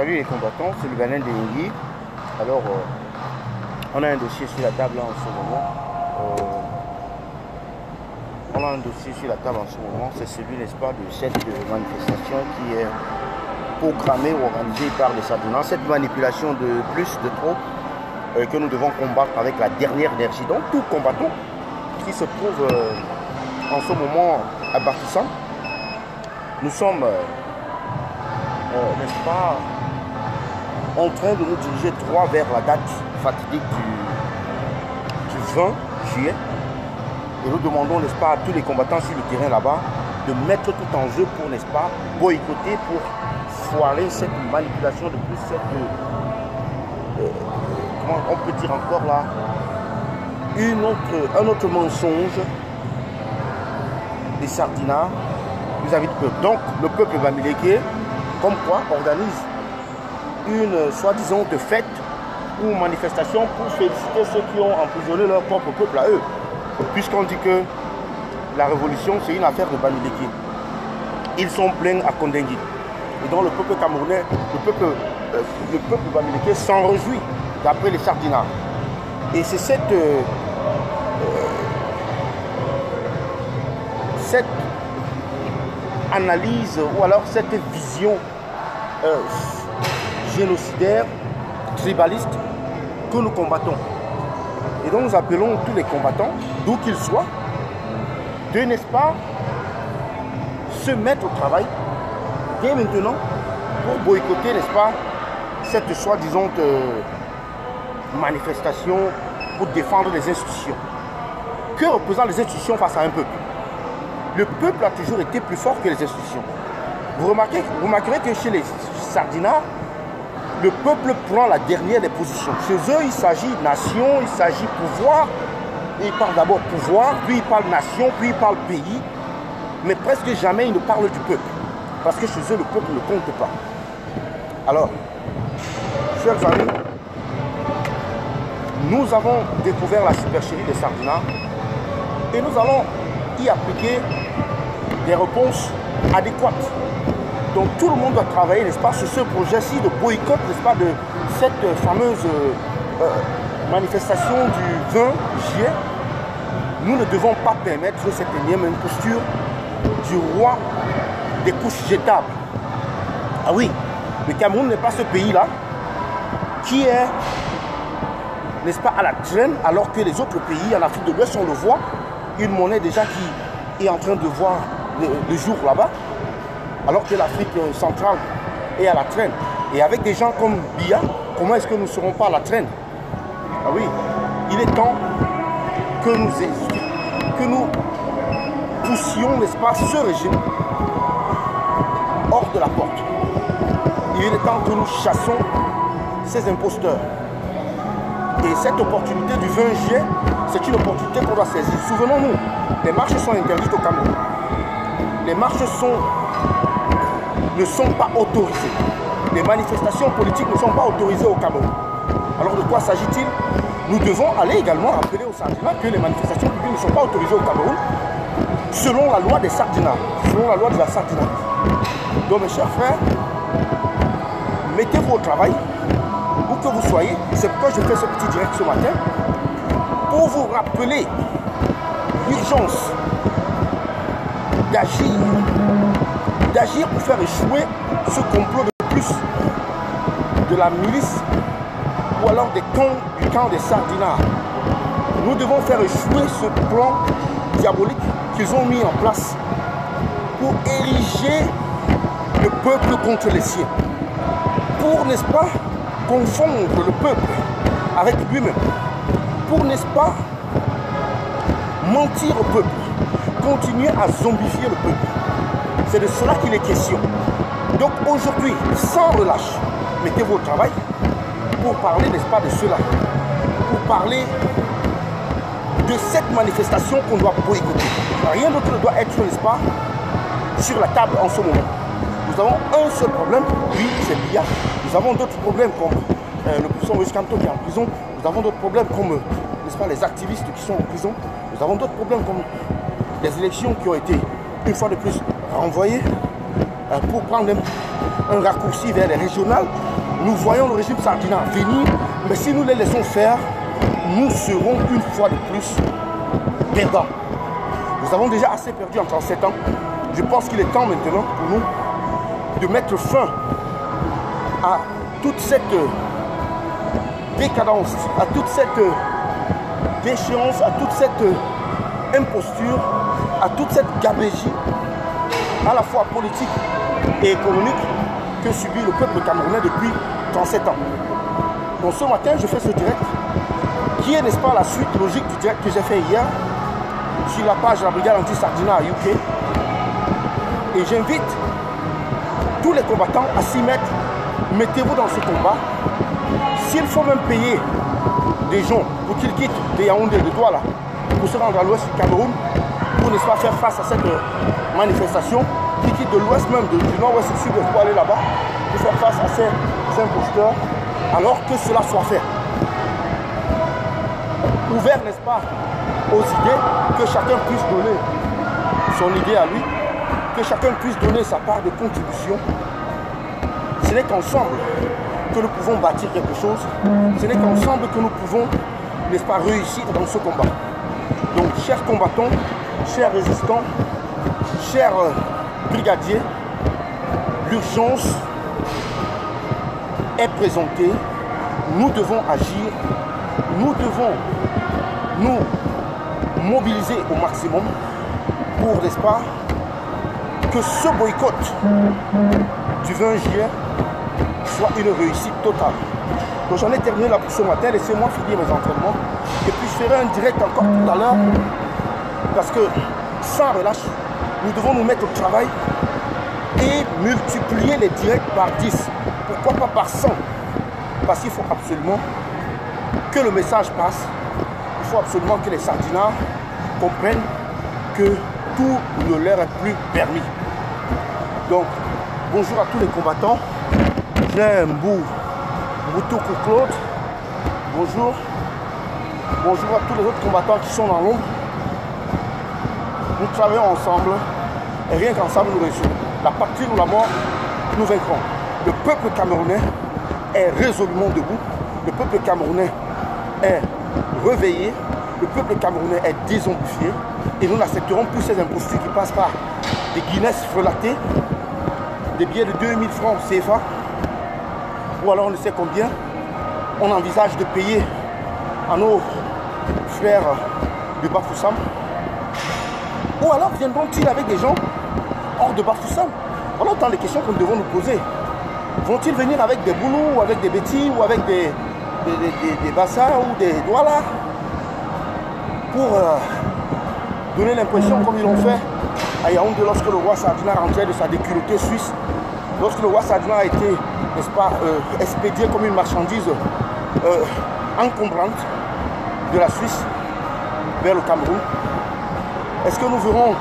Salut les combattants, c'est le Ghanéen de Ngui. Alors, on a un dossier sur la table là, en ce moment. On a un dossier sur la table en ce moment, c'est celui, n'est-ce pas, de cette manifestation qui est programmée ou organisée par les Sardinans. Cette manipulation de plus, de trop, que nous devons combattre avec la dernière énergie. Donc, tout combattant qui se trouve en ce moment à Barkissan, nous sommes, n'est-ce pas, en train de nous diriger droit vers la date fatidique du 20 juillet. Et nous demandons, n'est-ce pas, à tous les combattants sur le terrain là-bas de mettre tout en jeu pour, n'est-ce pas, boycotter, pour foirer cette manipulation de plus, cette, comment on peut dire encore là, un autre mensonge des Sardinats vis-à-vis du peuple. Donc, le peuple bamileke, comme quoi, organise une soi-disant de fête ou manifestation pour féliciter ceux qui ont emprisonné leur propre peuple à eux. Puisqu'on dit que la révolution, c'est une affaire de Bamileke. Ils sont pleins à Kondengui. Et donc le peuple camerounais, le peuple bamileke s'en réjouit d'après les Sardinats. Et c'est cette analyse ou alors cette vision génocidaire, tribaliste que nous combattons. Et donc nous appelons tous les combattants, d'où qu'ils soient, de, n'est-ce pas, se mettre au travail dès maintenant pour boycotter, n'est-ce pas, cette soi-disant manifestation pour défendre les institutions. Que représentent les institutions face à un peuple? Le peuple a toujours été plus fort que les institutions. Vous remarquerez que chez les Sardinats, le peuple prend la dernière des positions. Chez eux, il s'agit nation, il s'agit pouvoir. Ils parlent d'abord pouvoir, puis ils parlent nation, puis ils parlent pays. Mais presque jamais ils ne parlent du peuple. Parce que chez eux, le peuple ne compte pas. Alors, chers amis, nous avons découvert la supercherie des Sardinats et nous allons y appliquer des réponses adéquates. Donc tout le monde doit travailler, n'est-ce pas, sur ce projet-ci de boycott, n'est-ce pas, de cette fameuse manifestation du 20 juillet. Nous ne devons pas permettre cette énième imposture du roi des couches jetables. Ah oui, le Cameroun n'est pas ce pays-là qui est, n'est-ce pas, à la traîne, alors que les autres pays en Afrique de l'Ouest, on le voit, une monnaie déjà qui est en train de voir le jour là-bas, alors que l'Afrique centrale est à la traîne. Et avec des gens comme Biya, comment est-ce que nous ne serons pas à la traîne? Ah oui, il est temps que nous poussions, n'est-ce pas, ce régime hors de la porte. Il est temps que nous chassons ces imposteurs. Et cette opportunité du 20 juillet, c'est une opportunité qu'on doit saisir. Souvenons-nous, les marches sont interdites au Cameroun. Les marches ne sont pas autorisées. Les manifestations politiques ne sont pas autorisées au Cameroun. Alors de quoi s'agit-il? Nous devons aller également rappeler aux Sardinats que les manifestations publiques ne sont pas autorisées au Cameroun selon la loi des Sardinats, selon la loi de la Sardinat. Donc mes chers frères, mettez-vous au travail, où que vous soyez. C'est pourquoi je fais ce petit direct ce matin, pour vous rappeler l'urgence d'agir pour faire échouer ce complot de plus de la milice ou alors du camp des Sardinats. Nous devons faire échouer ce plan diabolique qu'ils ont mis en place pour ériger le peuple contre les siens. Pour, n'est-ce pas, confondre le peuple avec lui-même. Pour, n'est-ce pas, mentir au peuple. Continuer à zombifier le peuple. C'est de cela qu'il est question. Donc aujourd'hui, sans relâche, mettez-vous au travail pour parler, n'est-ce pas, de cela. Pour parler de cette manifestation qu'on doit boycotter. Rien d'autre ne doit être, n'est-ce pas, sur la table en ce moment. Nous avons un seul problème, oui, c'est Biya. Nous avons d'autres problèmes comme le puissant Moïse Kamto qui est en prison. Nous avons d'autres problèmes comme, n'est-ce pas, les activistes qui sont en prison. Nous avons d'autres problèmes comme les élections qui ont été, une fois de plus, renvoyées. pour prendre un raccourci vers les régionales. Nous voyons le régime Sardina venir, mais si nous les laissons faire, nous serons une fois de plus perdants. Nous avons déjà assez perdu en 37 ans. Je pense qu'il est temps maintenant pour nous de mettre fin à toute cette décadence, à toute cette déchéance, à toute cette imposture, à toute cette gabégie, à la fois politique et économique, que subit le peuple camerounais depuis 37 ans. Donc ce matin, je fais ce direct, qui est, n'est-ce pas, la suite logique du direct que j'ai fait hier, sur la page de la brigade anti-Sardina à UK. Et j'invite tous les combattants à s'y mettre. Mettez-vous dans ce combat. S'il faut même payer des gens pour qu'ils quittent des Yaoundé, de Douala, pour se rendre à l'ouest du Cameroun, pour, n'est-ce pas, faire face à cette manifestation, qui quittent de l'ouest même, du nord-ouest au sud, pour aller là-bas, pour faire face à ces imposteurs, alors que cela soit fait. Ouvert, n'est-ce pas, aux idées, que chacun puisse donner son idée à lui, que chacun puisse donner sa part de contribution. Ce n'est qu'ensemble que nous pouvons bâtir quelque chose. Ce n'est qu'ensemble que nous pouvons, n'est-ce pas, réussir dans ce combat. Donc, chers combattants, chers résistants, chers brigadiers, l'urgence est présentée. Nous devons agir. Nous devons nous mobiliser au maximum pour, n'est-ce pas, que ce boycott du 20 juillet soit une réussite totale. Donc j'en ai terminé là pour ce matin, laissez-moi finir mes entraînements et puis je ferai un direct encore tout à l'heure parce que sans relâche, nous devons nous mettre au travail et multiplier les directs par 10, pourquoi pas par 100, parce qu'il faut absolument que le message passe, il faut absolument que les Sardinards comprennent que tout ne leur est plus permis. Donc, bonjour à tous les combattants. J'ai Boutoukou Claude. Bonjour. Bonjour à tous les autres combattants qui sont dans l'ombre. Nous travaillons ensemble et rien qu'ensemble nous réussirons. La patrie ou la mort, nous vaincrons. Le peuple camerounais est résolument debout. Le peuple camerounais est réveillé. Le peuple camerounais est dézombifié. Et nous n'accepterons plus ces impostures qui passent par des Guinness frelatés, des billets de 2000 francs CFA, ou alors on ne sait combien. On envisage de payer à nos frères de Bafoussam. Ou alors viendront-ils avec des gens hors de Bafoussam? Voilà autant de questions que nous devons nous poser. Vont-ils venir avec des boulous, ou avec des bêtis, ou avec des bassins, ou des douala, pour donner l'impression, comme ils l'ont fait à Yaoundé lorsque le roi Sardina rentrait de sa déculottée suisse, lorsque le roi Sardina a été, n'est-ce pas, expédié comme une marchandise encombrante de la Suisse vers le Cameroun. Est-ce que nous verrons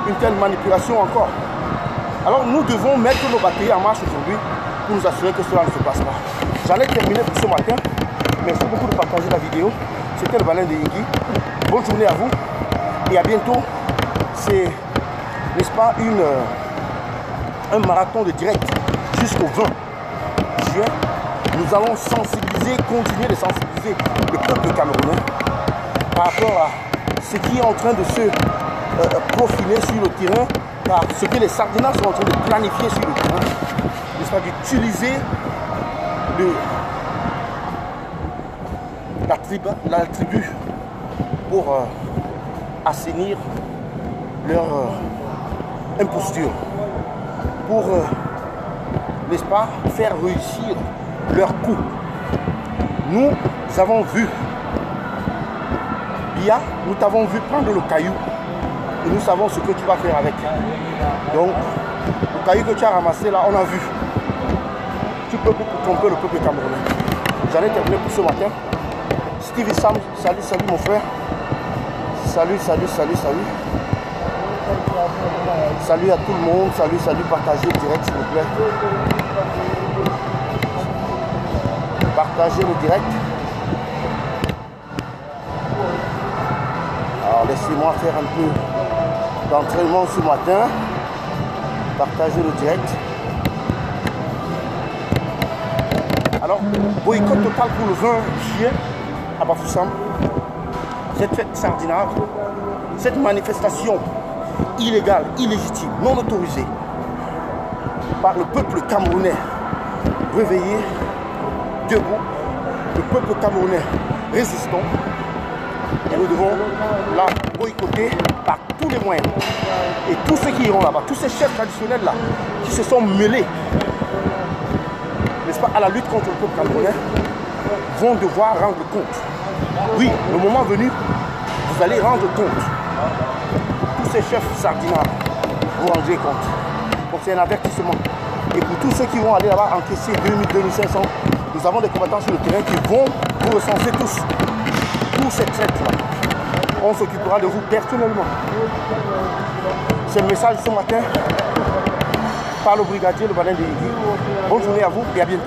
une telle manipulation encore? Alors nous devons mettre nos batteries en marche aujourd'hui pour nous assurer que cela ne se passe pas. J'en ai terminé pour ce matin. Merci beaucoup de partager la vidéo. C'était le Balein de Yingui. Bonne journée à vous et à bientôt. C'est, n'est-ce pas, un marathon de direct jusqu'au 20 juin. Nous allons sensibiliser, continuer de sensibiliser le peuple camerounais par rapport à ce qui est en train de se profiler sur le terrain, par ce que les Sardinards sont en train de planifier sur le terrain, n'est-ce pas, d'utiliser la tribu pour assainir leur imposture, pour, n'est-ce pas, faire réussir leur coup. Nous avons vu Bia, nous t'avons vu prendre le caillou et nous savons ce que tu vas faire avec. Donc, le caillou que tu as ramassé là, on a vu. Tu peux tromper le peuple camerounais. J'en ai terminé pour ce matin. Stevie Sam, salut, salut mon frère. Salut, salut, salut, salut. Salut à tout le monde, salut, salut, partagez le direct s'il vous plaît. Partagez le direct. Alors laissez-moi faire un peu d'entraînement ce matin. Partagez le direct. Alors, boycott total pour le 20 juillet à Bafoussam. Cette fête sardinale, cette manifestation illégale, illégitime, non autorisée par le peuple camerounais réveillé, debout, le peuple camerounais résistant. Et nous devons la boycotter par tous les moyens. Et tous ceux qui iront là-bas, tous ces chefs traditionnels là, qui se sont mêlés, n'est-ce pas, à la lutte contre le peuple camerounais, vont devoir rendre compte. Oui, le moment venu, vous allez rendre compte. Tous ces chefs sardinards, vous rendrez compte. Donc c'est un avertissement. Et pour tous ceux qui vont aller là-bas encaisser 2000, 2500, nous avons des combattants sur le terrain qui vont vous recenser tous cette traite-là. On s'occupera de vous personnellement. C'est le message ce matin par le brigadier, le Badin de Yigui. Bonne journée à vous et à bientôt.